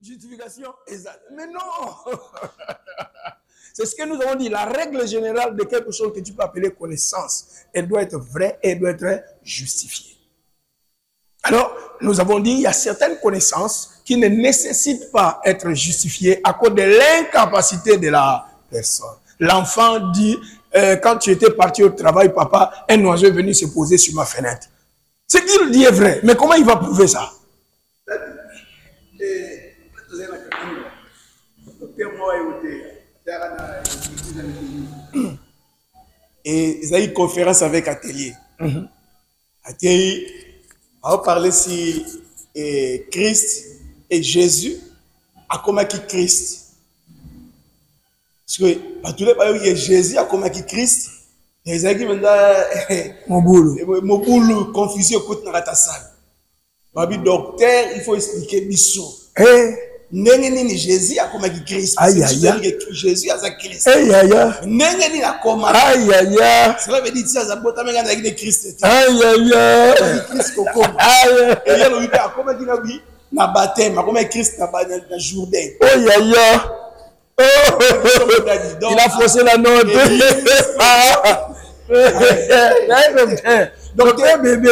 Justification exacte. Mais non. C'est ce que nous avons dit. La règle générale de quelque chose que tu peux appeler connaissance, elle doit être vraie et elle doit être justifiée. Alors, nous avons dit, il y a certaines connaissances qui ne nécessitent pas être justifiées à cause de l'incapacité de la personne. L'enfant dit, quand tu étais parti au travail, papa, un oiseau est venu se poser sur ma fenêtre. Ce qu'il dit est vrai, mais comment il va prouver ça? Et ils ont eu une conférence avec Atelier. Atelier a parlé si Christ et Jésus a combattu Christ. Parce que tous les pays où Jésus a combattu Christ, ils ont dit Moboulou, confusion écoute dans la salle. Babi docteur, il faut expliquer biso. Nengeni Jésus a combattu Christ. Jésus a Christ. Nengeni a combattu. Cela veut dire que ça a bota menga avec Christ. Christ ko et il a combattu na baptême, comme Christ na Jourdain. Il a faussé la note. Docteur bébé.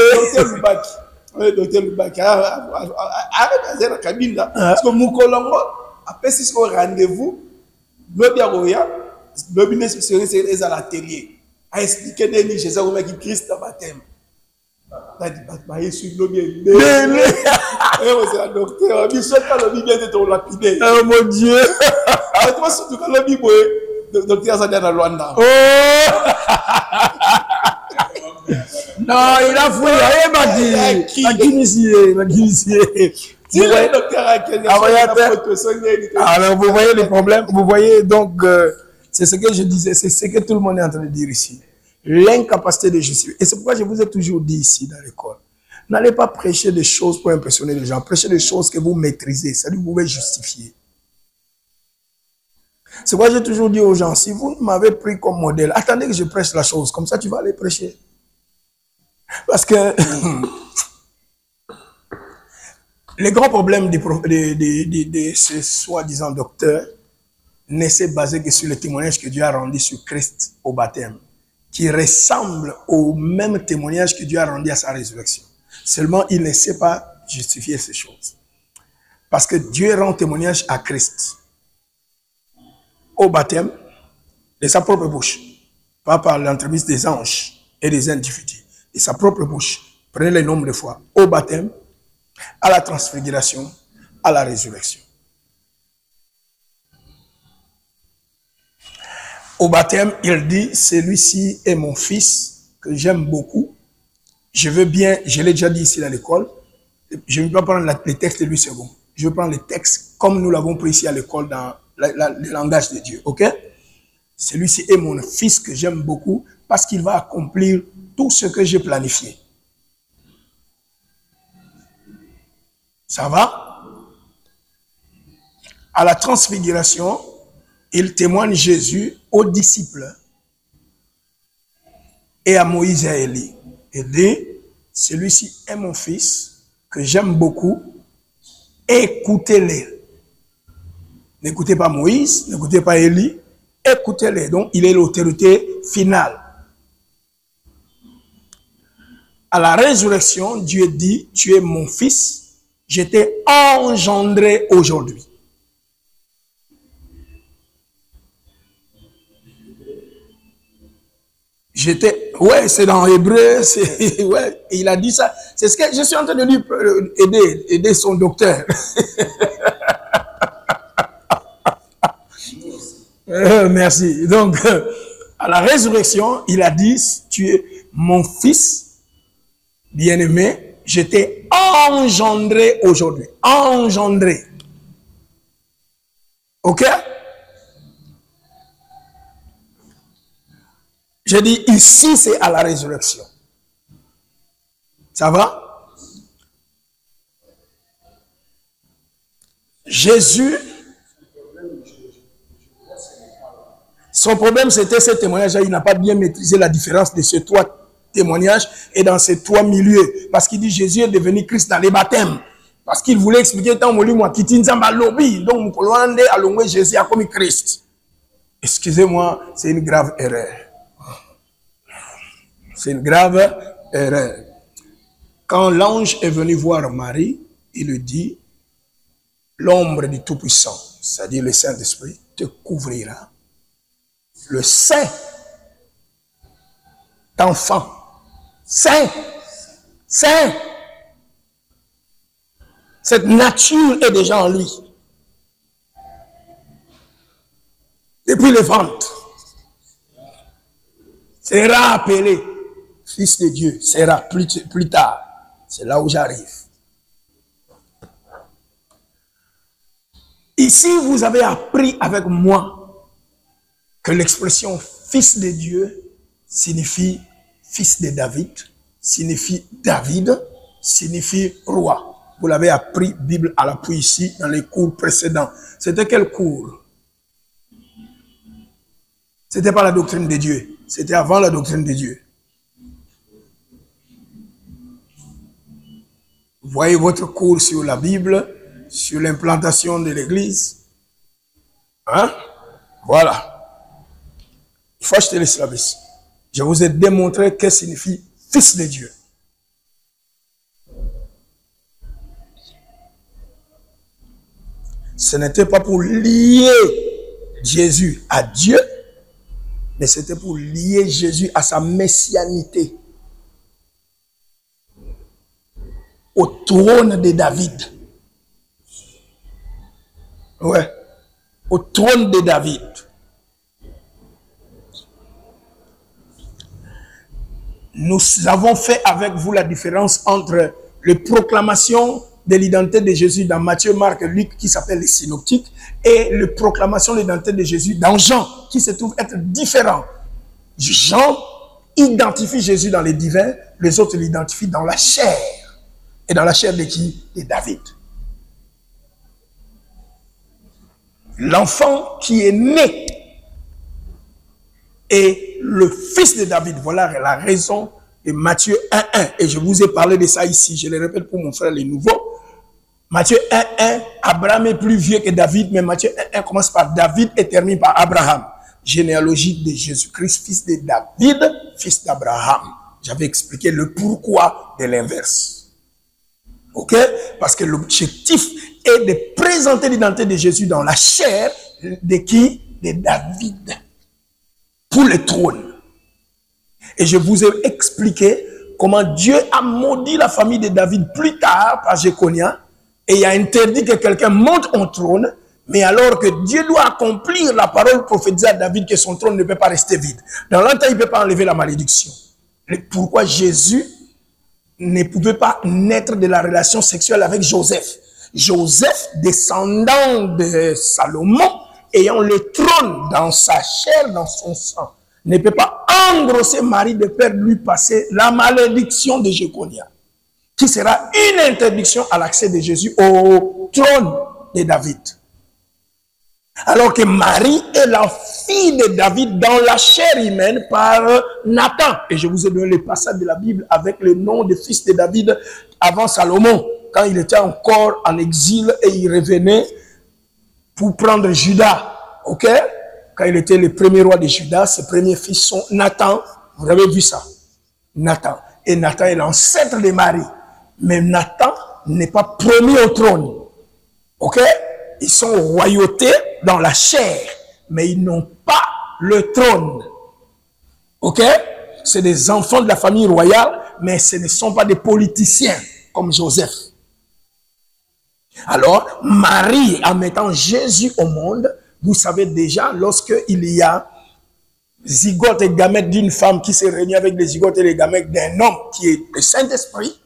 Docteur Lubaki, avec la cabine là, parce que Moukolongo a fait ce rendez-vous, le ministre est à l'atelier, a expliqué que Jésus a dit Christ à baptême. Il suis le bien. C'est la docteur, il souhaite pas le bien d'être lapidé. Oh mon Dieu! Toi, surtout quand le Bible, docteur Zadia dans Luanda. Non, il a fouillé, alors, vous voyez le problème, vous voyez, donc, c'est ce que je disais, c'est ce que tout le monde est en train de dire ici. L'incapacité de justifier. Et c'est pourquoi je vous ai toujours dit ici dans l'école. N'allez pas prêcher des choses pour impressionner les gens. Prêchez des choses que vous maîtrisez. C'est-à-dire que vous pouvez justifier. C'est pourquoi j'ai toujours dit aux gens, si vous m'avez pris comme modèle, attendez que je prêche la chose. Comme ça, tu vas aller prêcher. Parce que le grand problème de ces soi-disant docteurs ne s'est basé que sur le témoignage que Dieu a rendu sur Christ au baptême, qui ressemble au même témoignage que Dieu a rendu à sa résurrection. Seulement, il ne sait pas justifier ces choses. Parce que Dieu rend témoignage à Christ au baptême de sa propre bouche, pas par l'entremise des anges et des individus. De sa propre bouche, prenez le nombre de fois, au baptême, à la transfiguration, à la résurrection. Au baptême, il dit, celui-ci est mon fils que j'aime beaucoup. Je veux bien, je l'ai déjà dit ici à l'école, je ne vais pas prendre les textes de 8 secondes. Je vais prendre les textes comme nous l'avons pris ici à l'école dans le langage de Dieu. Ok? Celui-ci est mon fils que j'aime beaucoup parce qu'il va accomplir tout ce que j'ai planifié. Ça va? À la transfiguration, il témoigne Jésus aux disciples et à Moïse et à Élie. Il dit, celui-ci est mon fils que j'aime beaucoup, écoutez-les. N'écoutez pas Moïse, n'écoutez pas Élie, écoutez-les. Donc, il est l'autorité finale. à la résurrection, Dieu dit, tu es mon fils, je t'ai engendré aujourd'hui. Ouais, c'est dans Hébreu, ouais, il a dit ça. C'est ce que je suis en train de lui aider son docteur. Merci. Donc, à la résurrection, il a dit, tu es mon fils bien-aimé, je t'ai engendré aujourd'hui. Engendré. Ok? Je dis ici, c'est à la résurrection. Ça va? Jésus, son problème c'était ce témoignage. Il n'a pas bien maîtrisé la différence de ces trois témoignages et dans ces trois milieux. Parce qu'il dit Jésus est devenu Christ dans les baptêmes. Parce qu'il voulait expliquer tant moi qui tinzamba lobby. Donc, Jésus a commis Christ. Excusez-moi, c'est une grave erreur. C'est une grave erreur. Quand l'ange est venu voir Marie, il lui dit, l'ombre du Tout-Puissant, c'est-à-dire le Saint-Esprit, te couvrira. Le Saint d'enfant, Saint, cette nature est déjà en lui. Depuis le ventre, sera appelé Fils de Dieu, sera plus tard. C'est là où j'arrive. Ici, vous avez appris avec moi que l'expression Fils de Dieu signifie Fils de David, signifie David, signifie roi. Vous l'avez appris, Bible à l'appui ici, dans les cours précédents. C'était quel cours? C'était pas la doctrine de Dieu. C'était avant la doctrine de Dieu. Vous voyez votre cours sur la Bible, sur l'implantation de l'Église. Hein? Voilà. Il faut acheter les services. Je vous ai démontré ce que signifie Fils de Dieu. Ce n'était pas pour lier Jésus à Dieu, mais c'était pour lier Jésus à sa messianité. Au trône de David. Ouais. Au trône de David. Nous avons fait avec vous la différence entre les proclamations de l'identité de Jésus dans Matthieu, Marc et Luc qui s'appellent les synoptiques et les proclamations de l'identité de Jésus dans Jean qui se trouve être différent. Jean identifie Jésus dans les divins, les autres l'identifient dans la chair. Et dans la chair de qui? De David. L'enfant qui est né est le fils de David. Voilà la raison de Matthieu 1.1. Et je vous ai parlé de ça ici. Je le répète pour mon frère les nouveaux. Matthieu 1.1, Abraham est plus vieux que David, mais Matthieu 1.1 commence par David et termine par Abraham. Généalogie de Jésus-Christ, fils de David, fils d'Abraham. J'avais expliqué le pourquoi de l'inverse. Ok? Parce que l'objectif est de présenter l'identité de Jésus dans la chair de qui? De David. Pour le trône. Et je vous ai expliqué comment Dieu a maudit la famille de David plus tard par Jéconia et il a interdit que quelqu'un monte au trône, mais alors que Dieu doit accomplir la parole prophétisée à David que son trône ne peut pas rester vide. Dans l'entend, il ne peut pas enlever la malédiction. Et pourquoi Jésus ne pouvait pas naître de la relation sexuelle avec Joseph. Joseph, descendant de Salomon, ayant le trône dans sa chair, dans son sang, ne peut pas engrosser Marie de peur lui passer la malédiction de Jéconia, qui sera une interdiction à l'accès de Jésus au trône de David. Alors que Marie est la fille de David dans la chair humaine par Nathan. Et je vous ai donné le passage de la Bible avec le nom de fils de David avant Salomon, quand il était encore en exil et il revenait pour prendre Juda. Ok? Quand il était le premier roi de Juda, ses premiers fils sont Nathan. Vous avez vu ça? Nathan. et Nathan est l'ancêtre de Marie. Mais Nathan n'est pas promis au trône. Ok? Ils sont royautés dans la chair, mais ils n'ont pas le trône. Ok? C'est des enfants de la famille royale, mais ce ne sont pas des politiciens comme Joseph. Alors, Marie, en mettant Jésus au monde, vous savez déjà, lorsqu'il y a zygote et gamète d'une femme qui se réunit avec les zygotes et les gamètes d'un homme qui est le Saint-Esprit,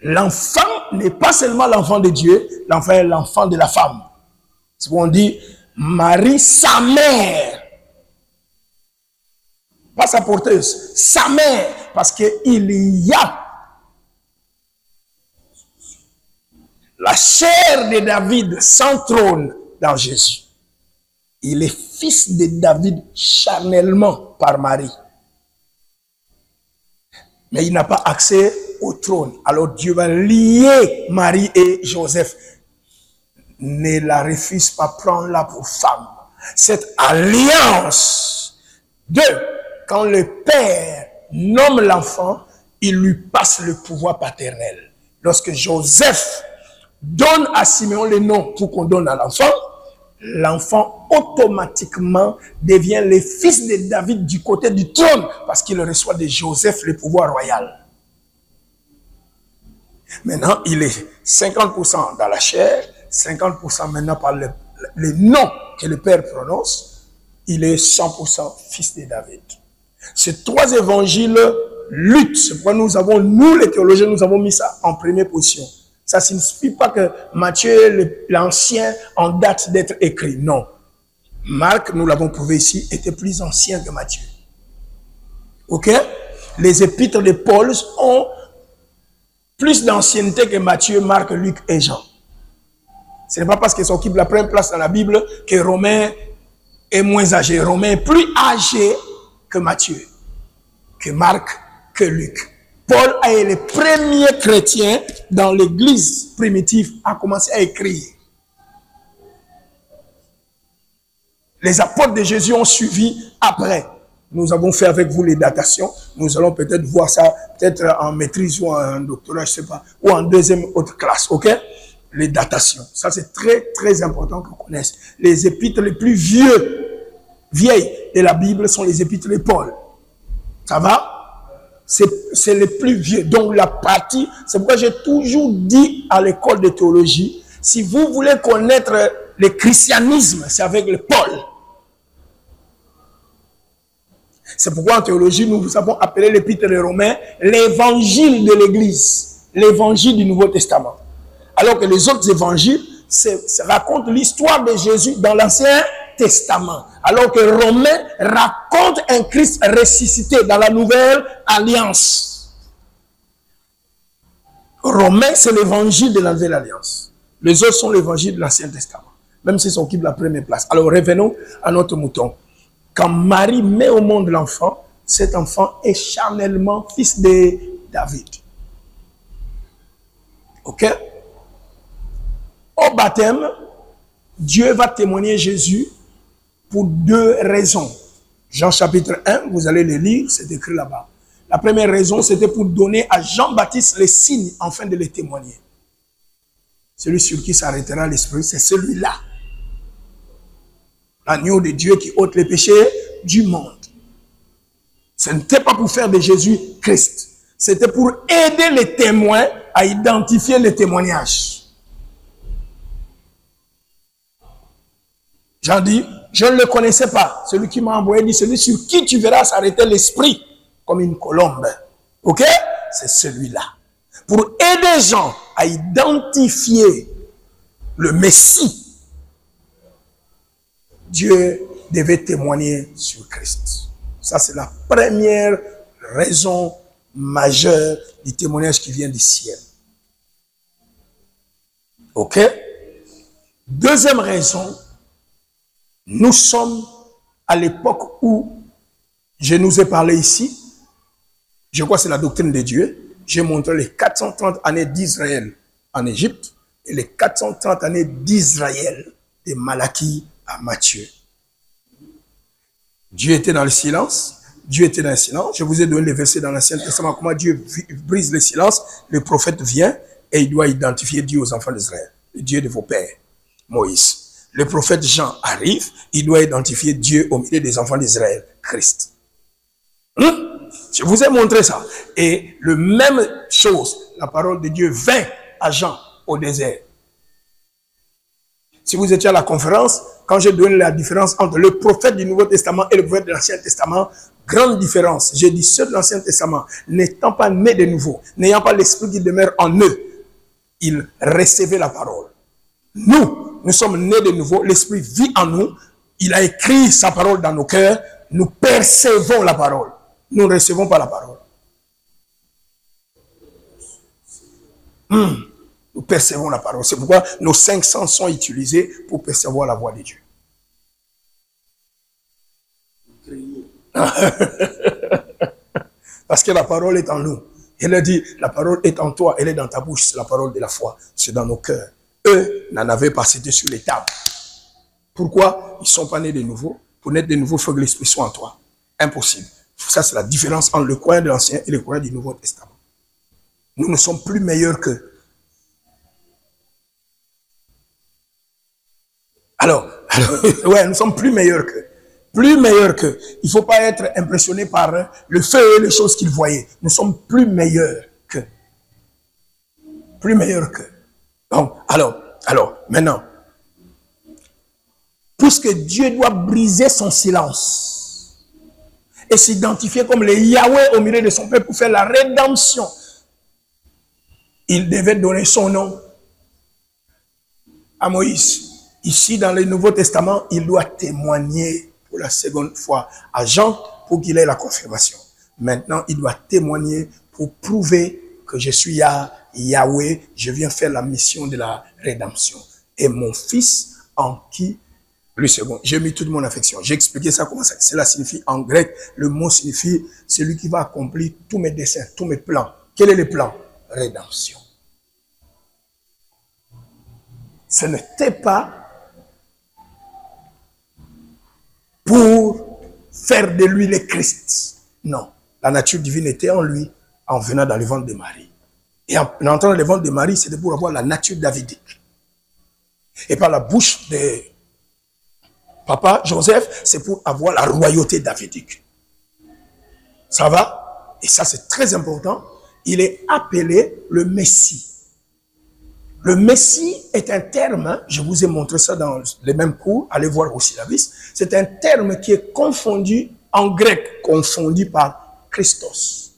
l'enfant n'est pas seulement l'enfant de Dieu, l'enfant est l'enfant de la femme. C'est pourquoi on dit Marie, sa mère. Pas sa porteuse, sa mère. Parce qu'il y a la chair de David sans trône dans Jésus. Il est fils de David charnellement par Marie. Mais il n'a pas accès au trône. Alors Dieu va lier Marie et Joseph. Ne la refuse pas, prends-la pour femme. Cette alliance de, quand le père nomme l'enfant, il lui passe le pouvoir paternel. Lorsque Joseph donne à Simeon le nom pour qu'on donne à l'enfant, l'enfant automatiquement devient le fils de David du côté du trône parce qu'il reçoit de Joseph le pouvoir royal. Maintenant, il est 50% dans la chair, 50% maintenant par le nom que le Père prononce, il est 100% fils de David. Ces trois évangiles luttent. C'est pourquoi nous les théologiens, nous avons mis ça en première position. Ça ne signifie pas que Matthieu, l'ancien, en date d'être écrit. Non. Marc, nous l'avons prouvé ici, était plus ancien que Matthieu. Ok? Les épîtres de Paul ont plus d'ancienneté que Matthieu, Marc, Luc et Jean. Ce n'est pas parce qu'ils occupent la première place dans la Bible que Romain est moins âgé. Romain est plus âgé que Matthieu, que Marc, que Luc. Paul est le premier chrétien dans l'église primitive à commencer à écrire. Les apôtres de Jésus ont suivi après. Nous avons fait avec vous les datations. Nous allons peut-être voir ça, peut-être en maîtrise ou en doctorat, je ne sais pas, ou en deuxième autre classe, ok? Les datations. Ça, c'est très, très important qu'on connaisse. Les épîtres les plus vieilles de la Bible sont les épîtres de Paul. Ça va? C'est les plus vieux. Donc, la partie, c'est pourquoi j'ai toujours dit à l'école de théologie, si vous voulez connaître le christianisme, c'est avec le Paul. C'est pourquoi en théologie, nous avons appelé l'épître des Romains l'évangile de l'Église, l'évangile du Nouveau Testament. Alors que les autres évangiles racontent l'histoire de Jésus dans l'Ancien Testament. Alors que Romains raconte un Christ ressuscité dans la Nouvelle Alliance. Romains, c'est l'évangile de la Nouvelle Alliance. Les autres sont l'évangile de l'Ancien Testament. Même s'ils s'occupent de la première place. Alors revenons à notre mouton. Quand Marie met au monde l'enfant, cet enfant est charnellement fils de David. Ok? Au baptême, Dieu va témoigner Jésus pour deux raisons. Jean chapitre 1, vous allez le lire, c'est écrit là-bas. La première raison, c'était pour donner à Jean-Baptiste les signes afin de les témoigner. Celui sur qui s'arrêtera l'esprit, c'est celui-là. L'agneau de Dieu qui ôte les péchés du monde. Ce n'était pas pour faire de Jésus Christ. C'était pour aider les témoins à identifier les témoignages. Jean dit, je ne le connaissais pas. Celui qui m'a envoyé dit, celui sur qui tu verras s'arrêter l'esprit comme une colombe. Ok? C'est celui-là. Pour aider Jean à identifier le Messie, Dieu devait témoigner sur Christ. Ça, c'est la première raison majeure du témoignage qui vient du ciel. Ok? Deuxième raison, nous sommes à l'époque où je nous ai parlé ici. Je crois que c'est la doctrine de Dieu. J'ai montré les 430 années d'Israël en Égypte et les 430 années d'Israël de Malachie à Matthieu. Dieu était dans le silence. Dieu était dans le silence. Je vous ai donné les versets dans l'Ancien Testament, comment Dieu brise le silence. Le prophète vient et il doit identifier Dieu aux enfants d'Israël, le Dieu de vos pères, Moïse. Le prophète Jean arrive, il doit identifier Dieu au milieu des enfants d'Israël, Christ. Je vous ai montré ça. Et le même chose, la parole de Dieu vint à Jean au désert. Si vous étiez à la conférence, quand je donne la différence entre le prophète du Nouveau Testament et le prophète de l'Ancien Testament, grande différence. J'ai dit ceux de l'Ancien Testament, n'étant pas nés de nouveau, n'ayant pas l'esprit qui demeure en eux, ils recevaient la parole. Nous sommes nés de nouveau, l'esprit vit en nous, il a écrit sa parole dans nos cœurs, nous percevons la parole. Nous ne recevons pas la parole. Nous percevons la parole. C'est pourquoi nos 5 sens sont utilisés pour percevoir la voix de Dieu. Parce que la parole est en nous. Elle a dit, la parole est en toi, elle est dans ta bouche. C'est la parole de la foi. C'est dans nos cœurs. Eux n'en avaient pas, c'était sur les tables. Pourquoi? Ils ne sont pas nés de nouveau. Pour naître de nouveau, il faut que l'esprit soit en toi. Impossible. Ça, c'est la différence entre le croyant de l'Ancien et le croyant du Nouveau Testament. Nous ne sommes plus meilleurs qu'eux. Alors, ouais, nous sommes plus meilleurs qu'eux. Plus meilleurs qu'eux. Il ne faut pas être impressionné par le feu et les choses qu'ils voyaient. Nous sommes plus meilleurs qu'eux. Plus meilleurs qu'eux. Donc, alors, maintenant, puisque Dieu doit briser son silence et s'identifier comme le Yahweh au milieu de son peuple pour faire la rédemption, il devait donner son nom à Moïse. Ici, dans le Nouveau Testament, il doit témoigner pour la seconde fois à Jean pour qu'il ait la confirmation. Maintenant, il doit témoigner pour prouver que je suis Yahweh, je viens faire la mission de la rédemption. Et mon fils en qui, le second, j'ai mis toute mon affection. J'ai expliqué ça, comment ça, cela signifie en grec. Le mot signifie celui qui va accomplir tous mes desseins, tous mes plans. Quel est le plan? Rédemption. Ce n'était pas pour faire de lui le Christ. Non. La nature divine était en lui en venant dans le ventre de Marie. Et en entrant dans le ventre de Marie, c'était pour avoir la nature davidique. Et par la bouche de papa Joseph, c'est pour avoir la royauté davidique. Ça va? Et ça, c'est très important. Il est appelé le Messie. Le Messie est un terme, je vous ai montré ça dans les mêmes cours, allez voir au syllabus, c'est un terme qui est confondu, en grec, confondu par Christos.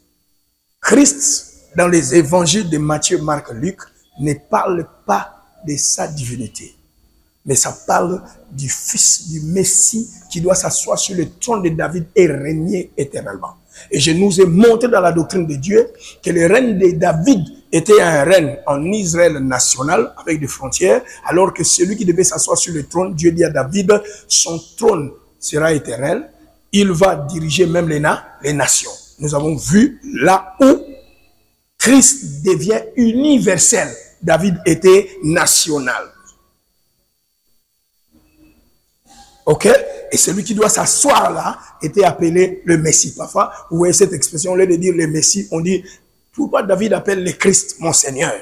Christ, dans les évangiles de Matthieu, Marc, Luc, ne parle pas de sa divinité, mais ça parle du Fils du Messie qui doit s'asseoir sur le trône de David et régner éternellement. Et je nous ai montré dans la doctrine de Dieu que le règne de David était un règne en Israël national avec des frontières, alors que celui qui devait s'asseoir sur le trône, Dieu dit à David, son trône sera éternel, il va diriger même les nations. Nous avons vu là où Christ devient universel. David était national. Ok? Et celui qui doit s'asseoir là était appelé le Messie. Parfois, vous voyez cette expression, au lieu de dire le Messie, on dit, pourquoi David appelle le Christ mon Seigneur?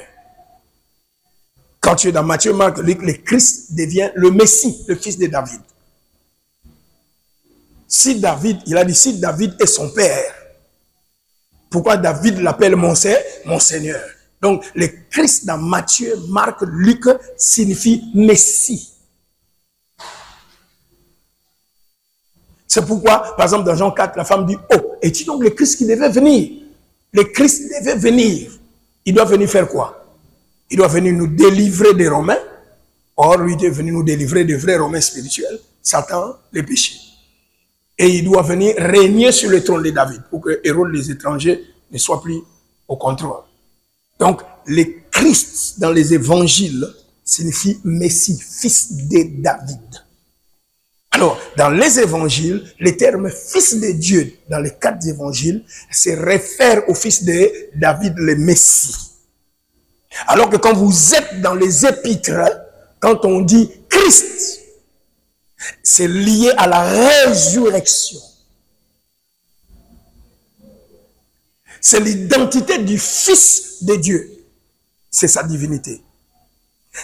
Quand tu es dans Matthieu, Marc, Luc, le Christ devient le Messie, le fils de David. Si David, il a dit, si David est son père, pourquoi David l'appelle mon Seigneur? Donc, le Christ dans Matthieu, Marc, Luc signifie Messie. C'est pourquoi, par exemple, dans Jean 4, la femme dit, oh, es-tu donc le Christ qui devait venir? Le Christ devait venir. Il doit venir faire quoi? Il doit venir nous délivrer des Romains. Or, lui, il est venu nous délivrer des vrais Romains spirituels. Satan, les péchés. Et il doit venir régner sur le trône de David pour que Hérode, les étrangers, ne soient plus au contrôle. Donc, le Christ dans les évangiles signifie Messie, fils de David. Alors, dans les évangiles, le terme fils de Dieu, dans les 4 évangiles, se réfère au fils de David, le Messie. Alors que quand vous êtes dans les épîtres, quand on dit Christ, c'est lié à la résurrection. C'est l'identité du Fils de Dieu. C'est sa divinité.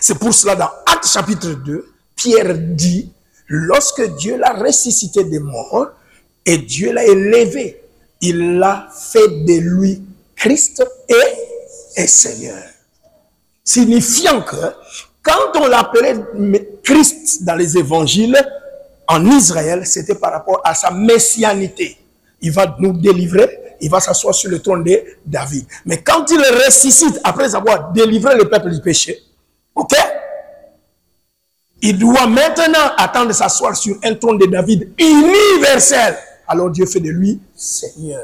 C'est pour cela, dans Actes chapitre 2, Pierre dit, lorsque Dieu l'a ressuscité des morts, et Dieu l'a élevé, il l'a fait de lui Christ et Seigneur. Signifiant que, quand on l'appelait Christ dans les évangiles, en Israël, c'était par rapport à sa messianité. Il va nous délivrer, il va s'asseoir sur le trône de David. Mais quand il ressuscite, après avoir délivré le peuple du péché, ok? Il doit maintenant attendre de s'asseoir sur un trône de David universel. Alors Dieu fait de lui Seigneur.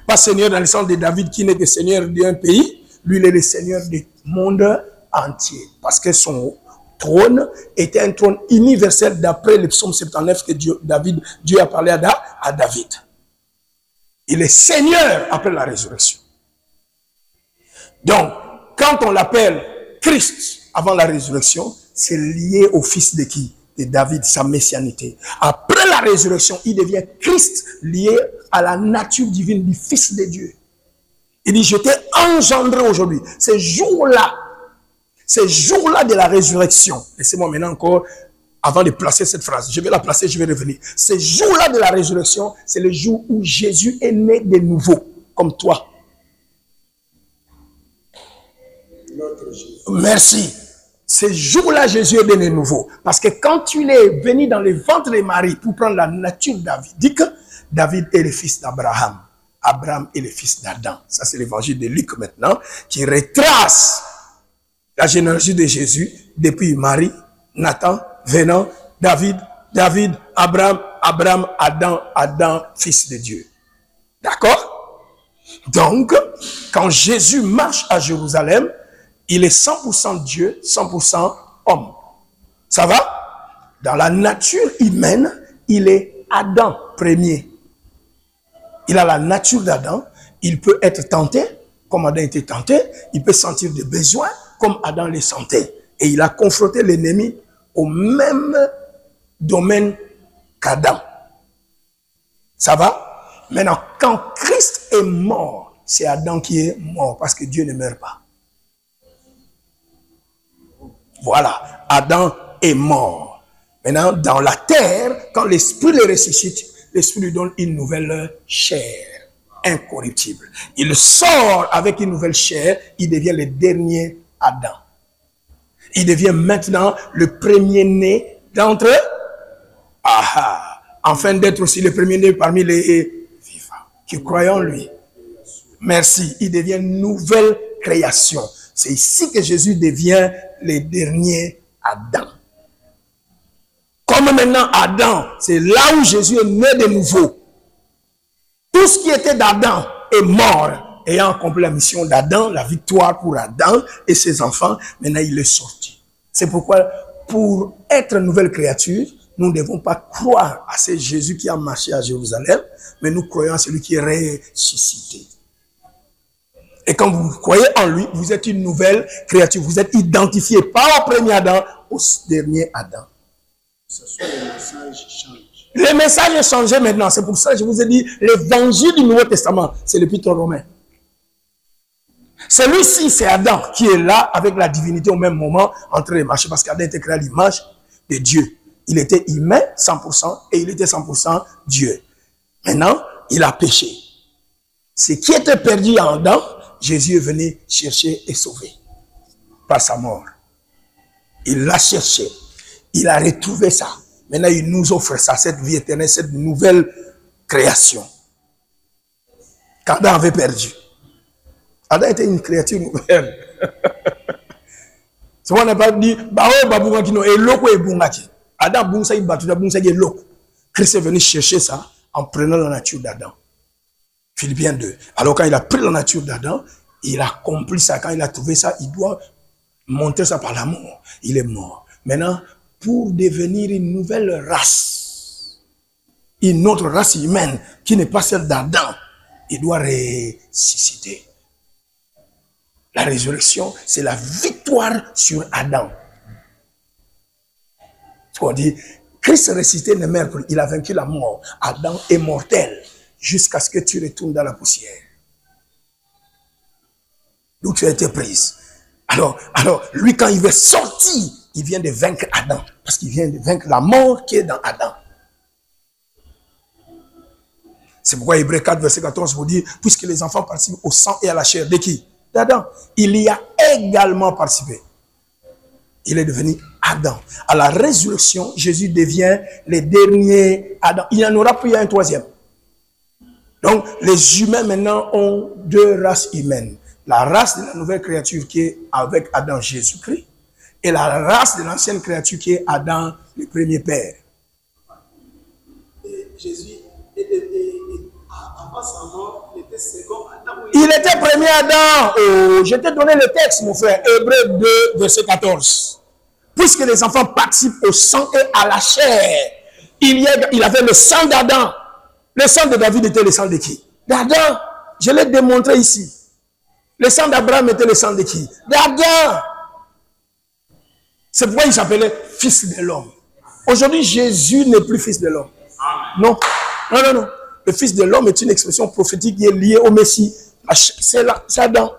Pas Seigneur dans le sens de David qui n'est que Seigneur d'un pays. Lui, il est le Seigneur du monde entier. Parce que son trône était un trône universel d'après le psaume 79 que Dieu a parlé à David. Il est Seigneur après la résurrection. Donc, quand on l'appelle Christ avant la résurrection, c'est lié au fils de qui? De David, sa messianité. Après la résurrection, il devient Christ, lié à la nature divine du Fils de Dieu. Il dit, je t'ai engendré aujourd'hui. Ces jours-là de la résurrection, laissez-moi maintenant encore, avant de placer cette phrase, je vais la placer, je vais revenir. Ces jours-là de la résurrection, c'est le jour où Jésus est né de nouveau, comme toi. Merci. Ces jours-là, Jésus est né de nouveau. Parce que quand il est venu dans le ventre de Marie pour prendre la nature davidique, David est le fils d'Abraham. Abraham est le fils d'Adam. Ça, c'est l'évangile de Luc maintenant, qui retrace la généalogie de Jésus depuis Marie, Nathan, venant, David, Abraham, Adam, fils de Dieu. D'accord? Donc, quand Jésus marche à Jérusalem, il est 100% Dieu, 100% homme. Ça va? Dans la nature humaine, il est Adam premier. Il a la nature d'Adam. Il peut être tenté, comme Adam était tenté. Il peut sentir des besoins, comme Adam les sentait. Et il a confronté l'ennemi au même domaine qu'Adam. Ça va? Maintenant, quand Christ est mort, c'est Adam qui est mort, parce que Dieu ne meurt pas. Voilà, Adam est mort. Maintenant, dans la terre, quand l'esprit le ressuscite, l'esprit lui donne une nouvelle chair, incorruptible. Il sort avec une nouvelle chair, il devient le dernier Adam. Il devient maintenant le premier-né d'entre eux. Afin d'être aussi le premier-né parmi les vivants, qui croient en lui. Merci, il devient une nouvelle création. C'est ici que Jésus devient le dernier Adam. Comme maintenant Adam, c'est là où Jésus est né de nouveau. Tout ce qui était d'Adam est mort, ayant accompli la mission d'Adam, la victoire pour Adam et ses enfants. Maintenant, il est sorti. C'est pourquoi, pour être une nouvelle créature, nous ne devons pas croire à ce Jésus qui a marché à Jérusalem, mais nous croyons à celui qui est ressuscité. Et quand vous croyez en lui, vous êtes une nouvelle créature. Vous êtes identifié pas au premier Adam, au dernier Adam. Ce soit les messages changent. Les messages ont changé maintenant. C'est pour ça que je vous ai dit, l'évangile du Nouveau Testament, c'est l'épître aux Romains. Celui-ci, c'est Adam qui est là avec la divinité au même moment en train de marcher. Parce qu'Adam était créé à l'image de Dieu. Il était humain 100% et il était 100% Dieu. Maintenant, il a péché. Ce qui était perdu en Adam, Jésus est venu chercher et sauver par sa mort. Il l'a cherché. Il a retrouvé ça. Maintenant, il nous offre ça, cette vie éternelle, cette nouvelle création qu'Adam avait perdu. Adam était une créature nouvelle. C'est pourquoi on n'a pas dit, Adam, Christ est venu chercher ça en prenant la nature d'Adam. Philippiens 2. Alors quand il a pris la nature d'Adam, il a accompli ça. Quand il a trouvé ça, il doit montrer ça par l'amour. Il est mort. Maintenant, pour devenir une nouvelle race, une autre race humaine qui n'est pas celle d'Adam, il doit ressusciter. La résurrection, c'est la victoire sur Adam. Ce qu'on dit, Christ ressuscité ne meurt plus, il a vaincu la mort. Adam est mortel. jusqu'à ce que tu retournes dans la poussière. D'où tu as été prise. Alors, lui, quand il veut sortir, il vient de vaincre Adam. Parce qu'il vient de vaincre la mort qui est dans Adam. C'est pourquoi Hébreux 4, verset 14 vous dit, puisque les enfants participent au sang et à la chair de qui? D'Adam. Il y a également participé. Il est devenu Adam. À la résurrection, Jésus devient le dernier Adam. Il n'y en aura plus un troisième. Donc, les humains maintenant ont deux races humaines. La race de la nouvelle créature qui est avec Adam Jésus-Christ et la race de l'ancienne créature qui est Adam, le premier père. Et Jésus, avant sa mort, il était second Adam. Il était premier Adam. Oh, je t'ai donné le texte, mon frère. Hébreux 2, verset 14. Puisque les enfants participent au sang et à la chair, il avait le sang d'Adam. Le sang de David était le sang de qui? D'Adam. Je l'ai démontré ici. Le sang d'Abraham était le sang de qui? D'Adam. C'est pourquoi il s'appelait fils de l'homme. Aujourd'hui, Jésus n'est plus fils de l'homme. Non. Non, non, non. Le fils de l'homme est une expression prophétique qui est liée au Messie. C'est Adam.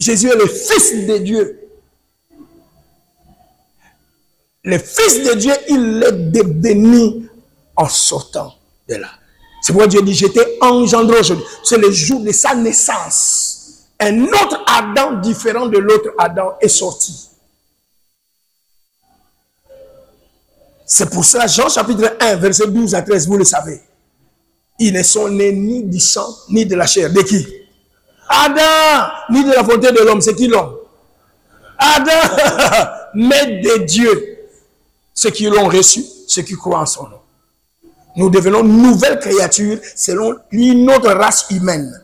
Jésus est le fils de Dieu. Le fils de Dieu, il est devenu en sortant de là. C'est pourquoi Dieu dit, j'étais engendré aujourd'hui. C'est le jour de sa naissance. Un autre Adam différent de l'autre Adam est sorti. C'est pour ça, Jean chapitre 1, verset 12 à 13, vous le savez. Ils ne sont nés ni du sang, ni de la chair. De qui? Adam, ni de la volonté de l'homme. C'est qui l'homme? Adam, mais de Dieu. Ceux qui l'ont reçu, ceux qui croient en son nom. Nous devenons nouvelles créatures selon une autre race humaine.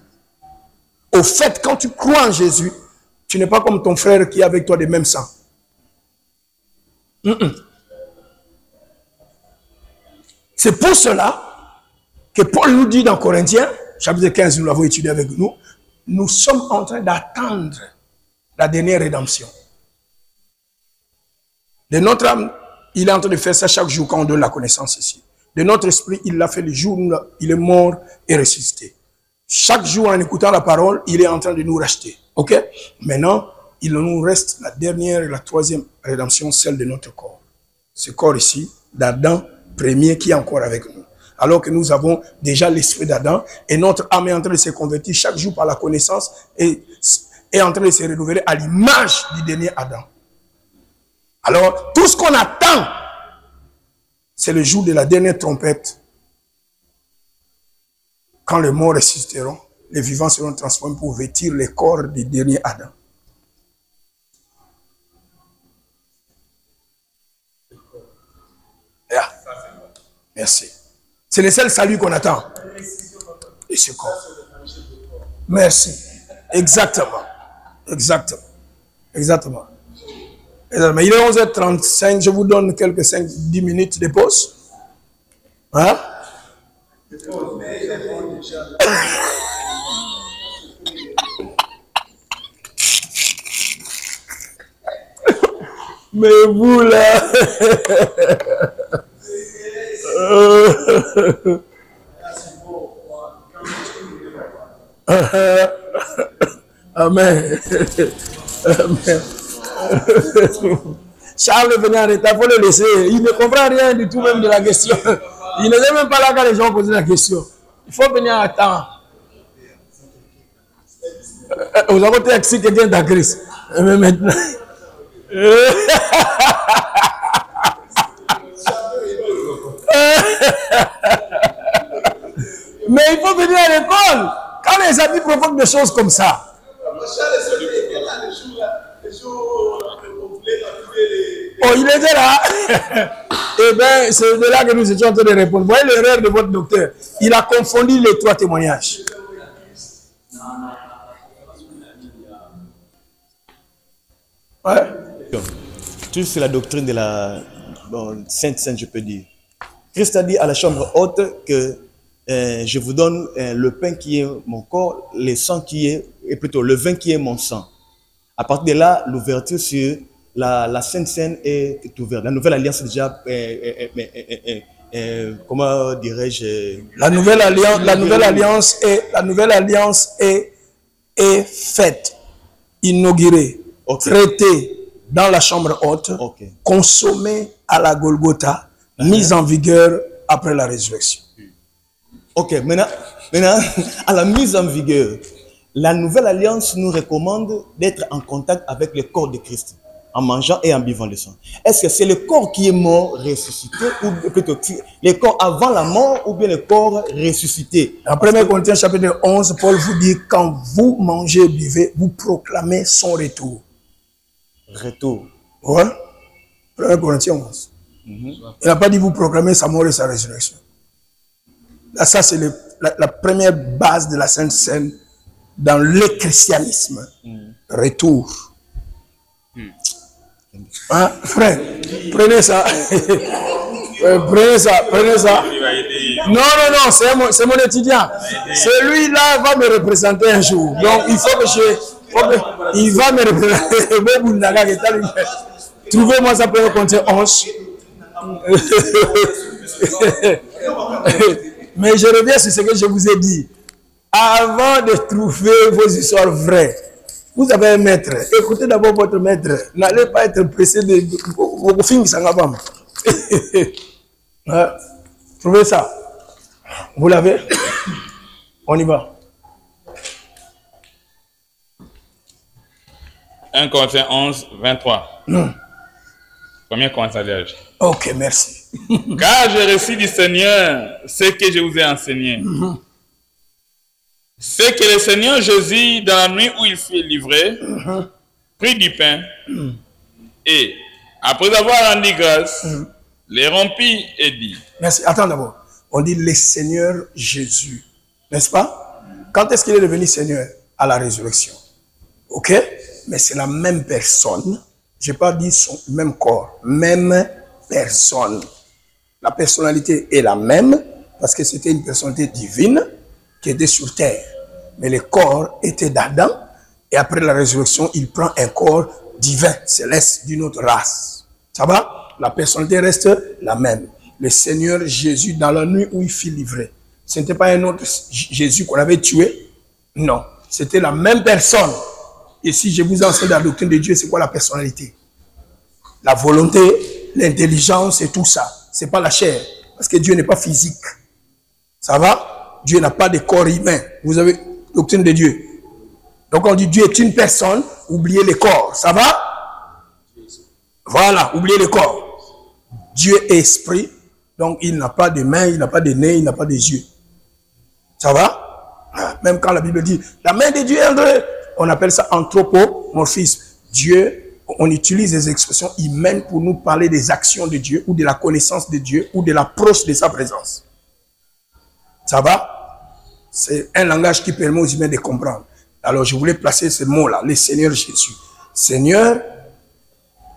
Au fait, quand tu crois en Jésus, tu n'es pas comme ton frère qui est avec toi de même sang. C'est pour cela que Paul nous dit dans Corinthiens, chapitre 15, nous l'avons étudié avec nous, nous sommes en train d'attendre la dernière rédemption. De notre âme, il est en train de faire ça chaque jour quand on donne la connaissance ici. De notre esprit, il l'a fait le jour où il est mort et ressuscité. Chaque jour, en écoutant la parole, il est en train de nous racheter. Ok? Maintenant, il nous reste la dernière et la troisième rédemption, celle de notre corps. Ce corps ici, d'Adam, premier, qui est encore avec nous. Alors que nous avons déjà l'esprit d'Adam et notre âme est en train de se convertir chaque jour par la connaissance et est en train de se renouveler à l'image du dernier Adam. Alors, tout ce qu'on attend, c'est le jour de la dernière trompette. Quand les morts ressusciteront, les vivants seront transformés pour vêtir les corps du dernier Adam. Yeah. Merci. C'est le seul salut qu'on attend. Et ce corps. Merci. Exactement. Exactement. Exactement. Mais il est 11h35, je vous donne quelques 5-10 minutes de pause. Hein? Mais vous là... Amen. Amen. Charles venait en retard, il faut le laisser. Il ne comprend rien du tout même de la question. Il n'est même pas là quand les gens posent la question. Il faut venir à temps. Vous avez été axé quelqu'un d'Agresse. Mais maintenant... Mais il faut venir à l'école. Quand les amis provoquent des choses comme ça. Oh, il était là. Eh bien, c'est de là que nous étions en train de répondre. Vous voyez l'erreur de votre docteur. Il a confondu les trois témoignages. Ouais. Tout c'est la doctrine de la Sainte, je peux dire. Christ a dit à la chambre haute que je vous donne le pain qui est mon corps, le sang qui est, et plutôt le vin qui est mon sang. À partir de là, l'ouverture sur la Sainte Seine est ouverte. La nouvelle alliance déjà comment dirais-je, la nouvelle alliance est faite, inaugurée, traitée dans la chambre haute, consommée à la Golgotha, mise en vigueur après la résurrection. Ok, maintenant, à la mise en vigueur, la nouvelle alliance nous recommande d'être en contact avec le corps de Christ, en mangeant et en buvant le sang. Est-ce que c'est le corps qui est mort, ressuscité, ou plutôt le corps avant la mort, ou bien le corps ressuscité? En 1 Corinthiens chapitre 11, Paul vous dit, quand vous mangez et buvez, vous proclamez son retour. Retour. Ouais. 1 Corinthiens 11. Il n'a pas dit vous proclamez sa mort et sa résurrection. Là, ça, c'est la première base de la Sainte Seine dans le christianisme. Retour. Hein, frère, prenez ça. Prenez ça. Non, c'est mon étudiant. Celui-là va me représenter un jour. Donc, il faut que il va me représenter. Trouvez-moi ça pour compter 11. Mais je reviens sur ce que je vous ai dit. Avant de trouver vos histoires vraies, vous avez un maître. Écoutez d'abord votre maître. N'allez pas être pressé de vos films qui s'en vont. Trouvez ça. Vous l'avez? On y va. 1 Corinthiens 11, 23. Premier Corinthiens. Ok, merci. Car j'ai reçu du Seigneur ce que je vous ai enseigné. C'est que le Seigneur Jésus, dans la nuit où il fut livré, prit du pain et, après avoir rendu grâce, les rompit et dit. Merci. Attends d'abord. On dit le Seigneur Jésus. N'est-ce pas? Quand est-ce qu'il est devenu Seigneur? À la résurrection. Ok? Mais c'est la même personne. Je n'ai pas dit son même corps. Même personne. La personnalité est la même parce que c'était une personnalité divine qui était sur terre. Mais le corps était d'Adam et après la résurrection, il prend un corps divin, céleste, d'une autre race. Ça va? La personnalité reste la même. Le Seigneur Jésus, dans la nuit où il fut livré, ce n'était pas un autre Jésus qu'on avait tué. Non, c'était la même personne. Et si je vous enseigne la doctrine de Dieu, c'est quoi la personnalité? La volonté, l'intelligence et tout ça. Ce n'est pas la chair. Parce que Dieu n'est pas physique. Ça va? Dieu n'a pas de corps humain. Vous avez la doctrine de Dieu. Donc on dit Dieu est une personne, oubliez le corps. Ça va? Voilà, oubliez le corps. Dieu est esprit, donc il n'a pas de main, il n'a pas de nez, il n'a pas de yeux. Ça va? Même quand la Bible dit la main de Dieu est André, on appelle ça anthropomorphisme. Dieu, on utilise des expressions humaines pour nous parler des actions de Dieu ou de la connaissance de Dieu ou de l'approche de sa présence. Ça va? C'est un langage qui permet aux humains de comprendre. Alors je voulais placer ce mot-là, le Seigneur Jésus. Seigneur,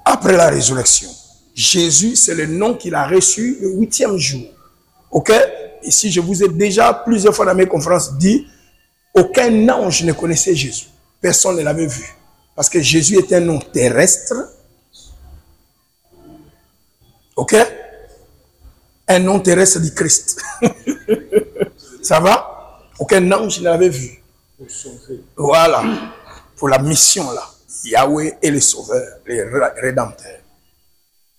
après la résurrection. Jésus, c'est le nom qu'il a reçu le 8e jour. Ok? Ici, je vous ai déjà plusieurs fois dans mes conférences dit, aucun ange ne connaissait Jésus. Personne ne l'avait vu. Parce que Jésus est un nom terrestre. Ok? Un nom terrestre du Christ. Ça va? Aucun ange ne l'avait vu. Voilà. Pour la mission là. Yahweh est le sauveur, le rédempteur.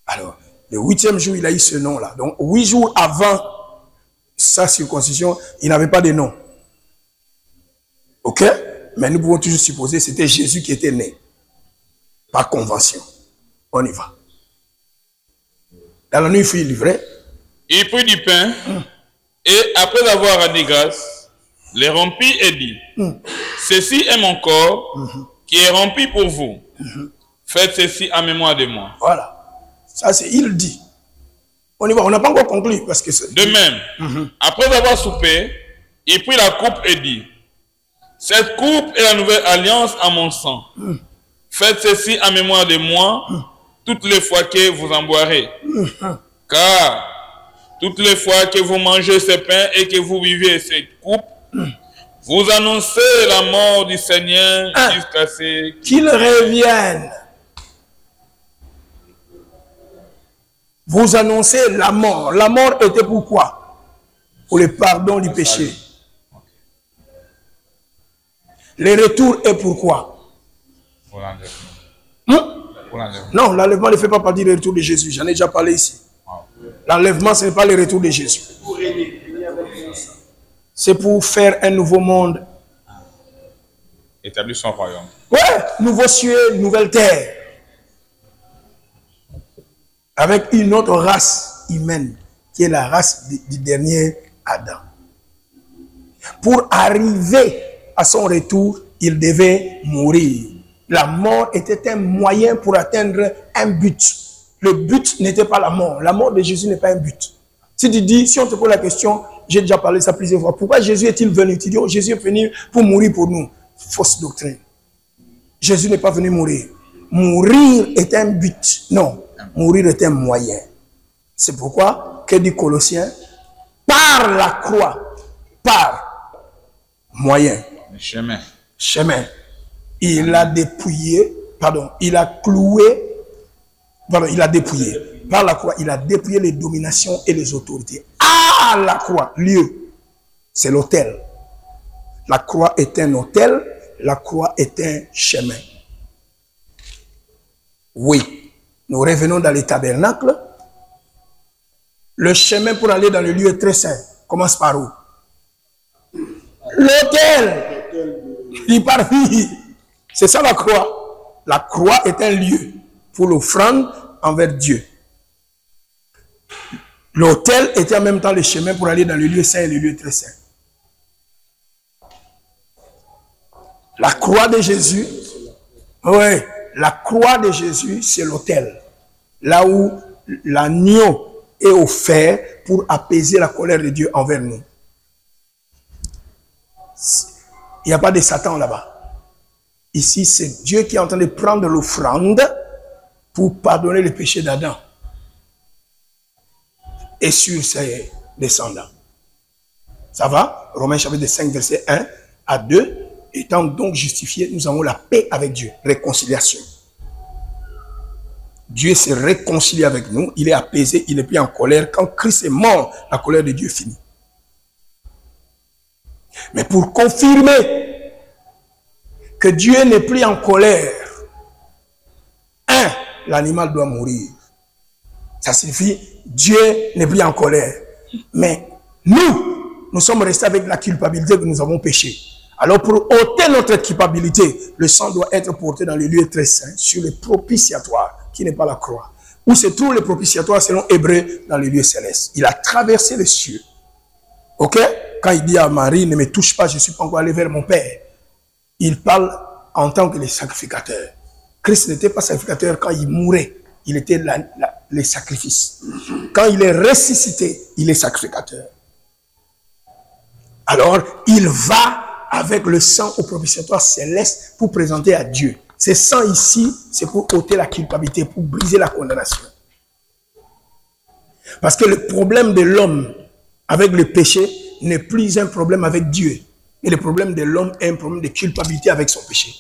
Alors, le 8e jour, il a eu ce nom-là. Donc, 8 jours avant sa circoncision, il n'avait pas de nom. Ok? Mais nous pouvons toujours supposer que c'était Jésus qui était né. Par convention. On y va. Dans la nuit, il fut livré. Il prit du pain et, après avoir rendu grâce, les rompit et dit, ceci est mon corps qui est rompu pour vous. Faites ceci en mémoire de moi. Voilà. Ça, c'est il dit. On y va. On n'a pas encore conclu. Parce que de même, après avoir soupé, il prit la coupe et dit, cette coupe est la nouvelle alliance à mon sang. Faites ceci en mémoire de moi toutes les fois que vous en boirez. Car toutes les fois que vous mangez ce pain et que vous buvez cette coupe, vous annoncez la mort du Seigneur jusqu'à ce qu'il revienne. Vous annoncez la mort. La mort était pourquoi? Pour le pardon du péché. Le retour est pourquoi? Pour l'enlèvement. Non, l'enlèvement ne fait pas partie du retour de Jésus. J'en ai déjà parlé ici. L'enlèvement, ce n'est pas le retour de Jésus. C'est pour faire un nouveau monde. Établir son royaume. Ouais, nouveau ciel, nouvelle terre. Avec une autre race humaine, qui est la race du dernier Adam. Pour arriver à son retour, il devait mourir. La mort était un moyen pour atteindre un but. Le but n'était pas la mort. La mort de Jésus n'est pas un but. Si tu dis, si on te pose la question, j'ai déjà parlé de ça plusieurs fois, pourquoi Jésus est-il venu? Tu dis, oh, Jésus est venu pour mourir pour nous. Fausse doctrine. Jésus n'est pas venu mourir. Mourir est un but. Non, mourir est un moyen. C'est pourquoi, que dit Colossiens? Par la croix, par moyen. Le chemin. Chemin. Il a dépouillé, pardon, il a cloué, pardon, il a dépouillé. Par la croix, il a dépouillé les dominations et les autorités. À la croix, lieu, c'est l'autel. La croix est un autel, la croix est un chemin. Oui, nous revenons dans les tabernacles. Le chemin pour aller dans le lieu très saint commence par où? L'autel. Il part. C'est ça la croix. La croix est un lieu pour l'offrande envers Dieu. L'autel était en même temps le chemin pour aller dans le lieu saint et le lieu très saint. La croix de Jésus, oui, la croix de Jésus, c'est l'autel. Là où l'agneau est offert pour apaiser la colère de Dieu envers nous. Il n'y a pas de Satan là-bas. Ici, c'est Dieu qui est en train de prendre l'offrande pour pardonner les péchés d'Adam et sur ses descendants. Ça va? Romains chapitre 5, verset 1 à 2. Étant donc justifiés, nous avons la paix avec Dieu. Réconciliation. Dieu s'est réconcilié avec nous. Il est apaisé, il n'est plus en colère. Quand Christ est mort, la colère de Dieu finit. Mais pour confirmer que Dieu n'est plus en colère, l'animal doit mourir. Ça signifie Dieu n'est plus en colère. Mais nous sommes restés avec la culpabilité que nous avons péché. Alors pour ôter notre culpabilité, le sang doit être porté dans le lieu très saint, sur le propitiatoire, qui n'est pas la croix. Où se trouve le propitiatoire selon Hébreu dans le lieu céleste. Il a traversé les cieux. Ok? Quand il dit à Marie, ne me touche pas, je ne suis pas encore allé vers mon Père. Il parle en tant que le sacrificateur. Christ n'était pas sacrificateur quand il mourait. Il était le sacrifice. Quand il est ressuscité, il est sacrificateur. Alors, il va avec le sang au propitiatoire céleste pour présenter à Dieu. Ce sang ici, c'est pour ôter la culpabilité, pour briser la condamnation. Parce que le problème de l'homme avec le péché n'est plus un problème avec Dieu. Et le problème de l'homme est un problème de culpabilité avec son péché.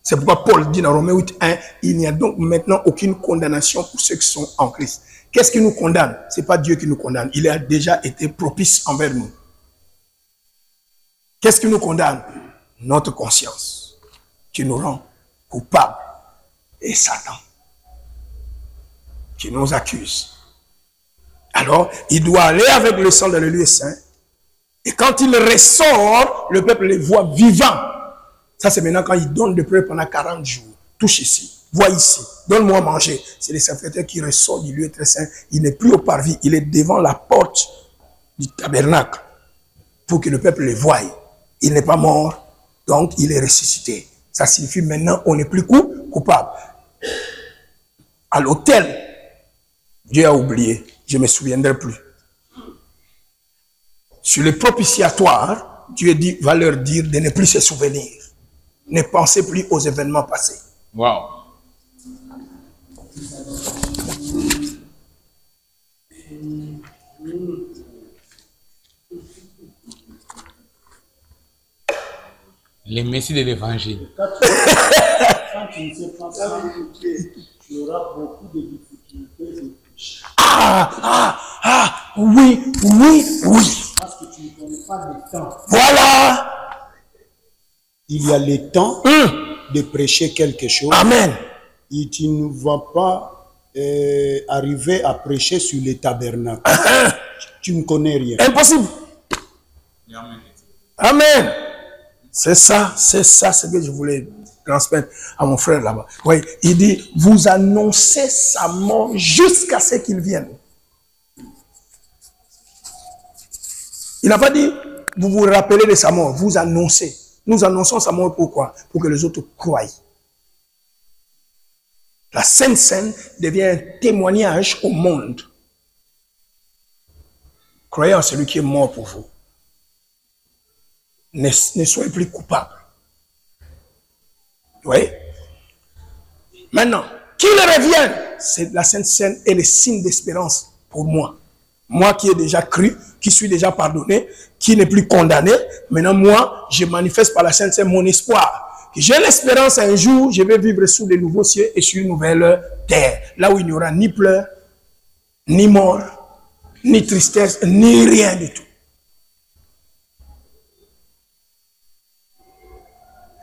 C'est pourquoi Paul dit dans Romains 8:1, il n'y a donc maintenant aucune condamnation pour ceux qui sont en Christ. Qu'est-ce qui nous condamne? Ce n'est pas Dieu qui nous condamne. Il a déjà été propice envers nous. Qu'est-ce qui nous condamne? Notre conscience, qui nous rend coupables. Et Satan, qui nous accuse. Alors, il doit aller avec le sang dans le lieu saint. Et quand il ressort, le peuple les voit vivants. Ça, c'est maintenant quand il donne de près pendant 40 jours. Touche ici, vois ici, donne-moi à manger. C'est le sacrificateur qui ressort du lieu très saint. Il n'est plus au parvis, il est devant la porte du tabernacle pour que le peuple le voie. Il n'est pas mort, donc il est ressuscité. Ça signifie maintenant on n'est plus coupable. À l'autel, Dieu a oublié, je ne me souviendrai plus. Sur le propitiatoire, Dieu dit, va leur dire de ne plus se souvenir. Ne pensez plus aux événements passés. Wow. Les messies de l'évangile. Quand tu ne sais pas ça, tu auras beaucoup de difficultés de Oui. Parce que tu ne connais pas le temps. Voilà. Il y a le temps de prêcher quelque chose. Amen. Et tu ne vas pas arriver à prêcher sur les tabernacles. Tu ne connais rien. Impossible. Amen. C'est ça ce que je voulais transmettre à mon frère là-bas. Oui, il dit, vous annoncez sa mort jusqu'à ce qu'il vienne. Il n'a pas dit, vous vous rappelez de sa mort, vous annoncez. Nous annonçons sa mort pourquoi? Pour que les autres croient. La Sainte Seine devient un témoignage au monde. Croyez en celui qui est mort pour vous. Ne soyez plus coupable. Oui. Maintenant, qu'il revienne, c'est la Sainte Seine et le signe d'espérance pour moi. Moi qui ai déjà cru, qui suis déjà pardonné, qui n'est plus condamné, maintenant moi, je manifeste par la Sainte Seine mon espoir. J'ai l'espérance un jour, je vais vivre sous de nouveaux cieux et sur une nouvelle terre. Là où il n'y aura ni pleurs, ni mort, ni tristesse, ni rien du tout.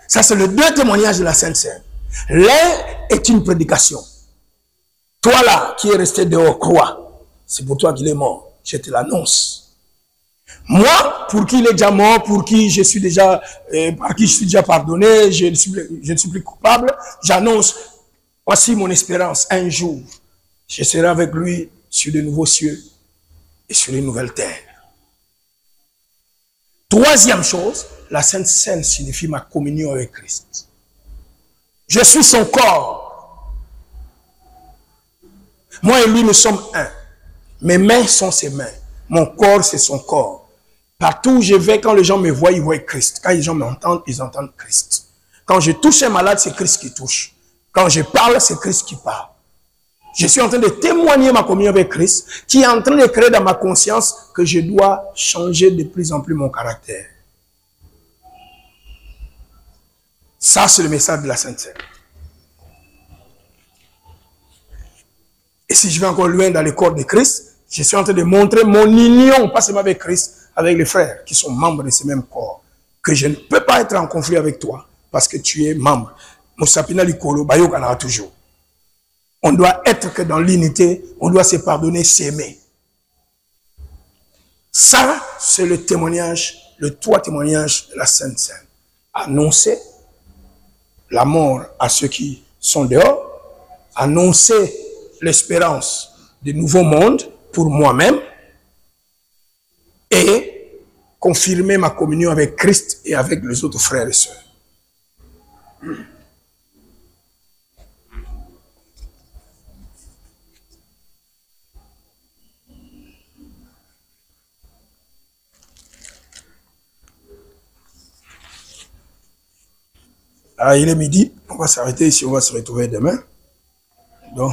Ça, c'est le deux témoignages de la Sainte Seine. L'un est une prédication. Toi là, qui es resté dehors, crois. C'est pour toi qu'il est mort. Je te l'annonce. Moi, pour qui il est déjà mort, pour qui je suis déjà, par qui je suis déjà pardonné, je ne suis plus coupable, j'annonce, voici mon espérance. Un jour, je serai avec lui sur de nouveaux cieux et sur une nouvelle terre. Troisième chose, la Sainte Seine signifie ma communion avec Christ. Je suis son corps. Moi et lui, nous sommes un. Mes mains sont ses mains. Mon corps, c'est son corps. Partout où je vais, quand les gens me voient, ils voient Christ. Quand les gens m'entendent, ils entendent Christ. Quand je touche un malade, c'est Christ qui touche. Quand je parle, c'est Christ qui parle. Je suis en train de témoigner ma communion avec Christ, qui est en train de créer dans ma conscience que je dois changer de plus en plus mon caractère. Ça, c'est le message de la Sainte Seine. Et si je vais encore loin dans le corps de Christ, je suis en train de montrer mon union, pas seulement avec Christ, avec les frères qui sont membres de ce même corps. Que je ne peux pas être en conflit avec toi, parce que tu es membre. Moussapina Likolo, Bayokana toujours. On doit être que dans l'unité, on doit se pardonner, s'aimer. Ça, c'est le témoignage, le trois témoignages de la Sainte Seine. Annoncer la mort à ceux qui sont dehors, annoncer l'espérance du nouveau monde pour moi-même et confirmer ma communion avec Christ et avec les autres frères et sœurs. Ah, il est midi, on va s'arrêter ici, on va se retrouver demain. Donc,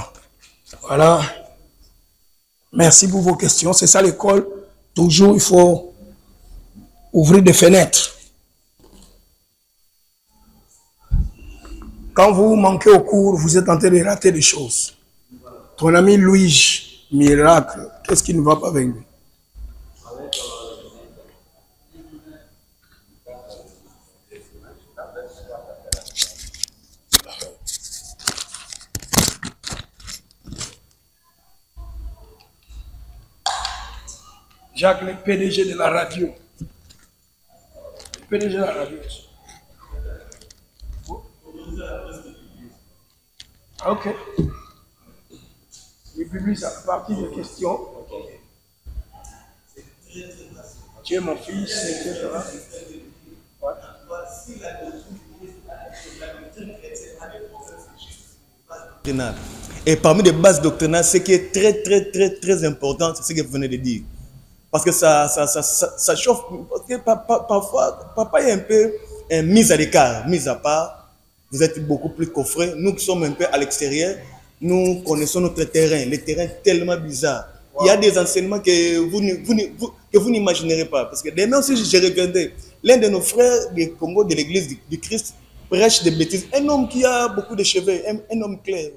voilà. Merci pour vos questions. C'est ça l'école. Toujours, il faut ouvrir des fenêtres. Quand vous manquez au cours, vous êtes en train de rater des choses. Ton ami Louis, miracle, qu'est-ce qui ne va pas avec lui? Jacques, le PDG de la radio. Le PDG de la radio. Ok. Il publie ça à partir des questions. Tu es mon fils, etc. Ouais. Et parmi les bases doctrinales, ce qui est très important, c'est ce que vous venez de dire. Parce que ça chauffe. Parce que parfois, papa est un peu mis à l'écart, mis à part. Vous êtes beaucoup plus coffrés. Nous qui sommes un peu à l'extérieur, nous connaissons notre terrain. Le terrain est tellement bizarre. Wow. Il y a des enseignements que vous n'imaginerez pas. Parce que demain aussi, je reviendrai. L'un de nos frères du Congo, de l'église du Christ, prêche des bêtises. Un homme qui a beaucoup de cheveux, un homme clair.